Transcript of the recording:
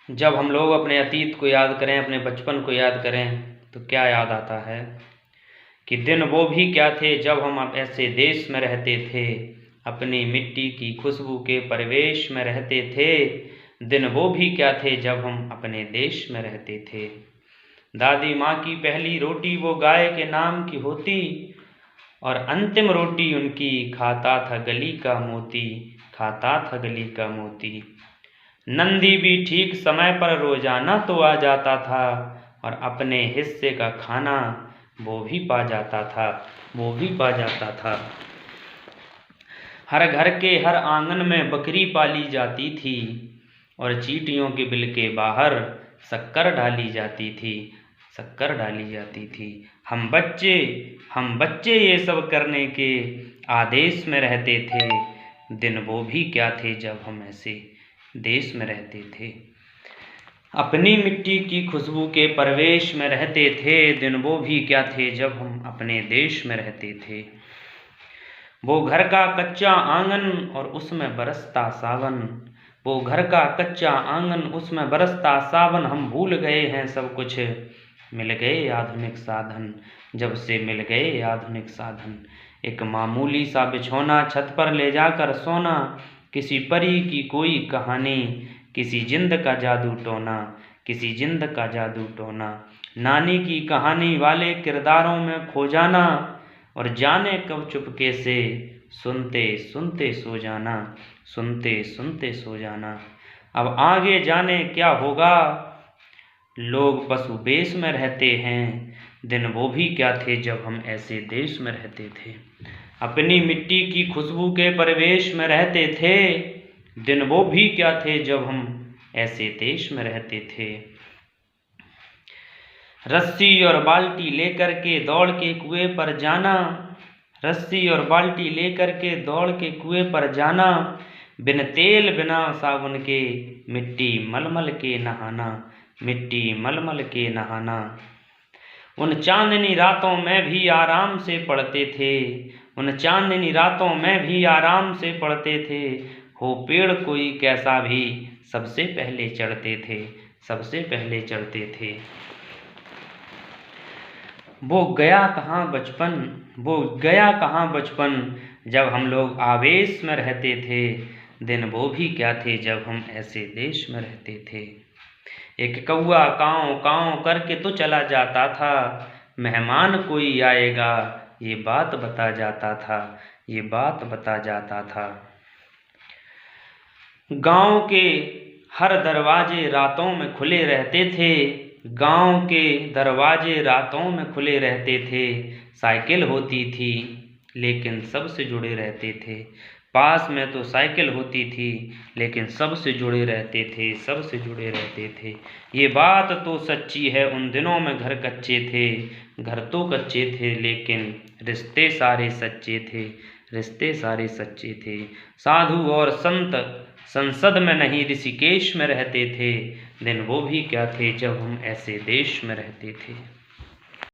जब हम लोग अपने अतीत को याद करें, अपने बचपन को याद करें, तो क्या याद आता है कि दिन वो भी क्या थे जब हम ऐसे देश में रहते थे, अपनी मिट्टी की खुशबू के परिवेश में रहते थे। दिन वो भी क्या थे जब हम अपने देश में रहते थे। दादी माँ की पहली रोटी वो गाय के नाम की होती, और अंतिम रोटी उनकी खाता था गली का मोती, खाता था गली का मोती। नंदी भी ठीक समय पर रोजाना तो आ जाता था, और अपने हिस्से का खाना वो भी पा जाता था, वो भी पा जाता था। हर घर के हर आंगन में बकरी पाली जाती थी, और चींटियों के बिल के बाहर शक्कर डाली जाती थी, शक्कर डाली जाती थी। हम बच्चे ये सब करने के आदेश में रहते थे। दिन वो भी क्या थे जब हम ऐसे देश में रहते थे, अपनी मिट्टी की खुशबू के परवेश में रहते थे। दिन वो भी क्या थे जब हम अपने देश में रहते थे। वो घर का कच्चा आंगन और उसमें बरसता सावन, वो घर का कच्चा आंगन उसमें बरसता सावन। हम भूल गए हैं सब कुछ, मिल गए आधुनिक साधन, जब से मिल गए आधुनिक साधन। एक मामूली सा बिछौना, छत पर ले जाकर सोना, किसी परी की कोई कहानी, किसी जिंद का जादू टोना, किसी जिंद का जादू टोना। नानी की कहानी वाले किरदारों में खो जाना, और जाने कब चुपके से सुनते सुनते सो जाना, सुनते सुनते सो जाना। अब आगे जाने क्या होगा, लोग पशु बेश में रहते हैं। दिन वो भी क्या थे जब हम ऐसे देश में रहते थे, अपनी मिट्टी की खुशबू के परिवेश में रहते थे। दिन वो भी क्या थे जब हम ऐसे देश में रहते थे। रस्सी और बाल्टी लेकर के दौड़ के कुएं पर जाना, रस्सी और बाल्टी लेकर के दौड़ के कुएं पर जाना। बिन तेल बिना साबुन के मिट्टी मलमल के नहाना, मिट्टी मलमल के नहाना। उन चांदनी रातों में भी आराम से पढ़ते थे, उन चांदनी रातों में भी आराम से पढ़ते थे। हो पेड़ कोई कैसा भी सबसे पहले चढ़ते थे, सबसे पहले चढ़ते थे। वो गया कहाँ बचपन, वो गया कहाँ बचपन, जब हम लोग आवेश में रहते थे। दिन वो भी क्या थे जब हम ऐसे देश में रहते थे। एक कौआ काँव काँव करके तो चला जाता था, मेहमान कोई आएगा ये बात बता जाता था, ये बात बता जाता था। गांव के हर दरवाजे रातों में खुले रहते थे, गांव के दरवाजे रातों में खुले रहते थे। साइकिल होती थी लेकिन सबसे जुड़े रहते थे, पास में तो साइकिल होती थी लेकिन सबसे जुड़े रहते थे, सबसे जुड़े रहते थे। ये बात तो सच्ची है उन दिनों में घर कच्चे थे, घर तो कच्चे थे लेकिन रिश्ते सारे सच्चे थे, रिश्ते सारे सच्चे थे। साधु और संत संसद में नहीं ऋषिकेश में रहते थे। दिन वो भी क्या थे जब हम ऐसे देश में रहते थे।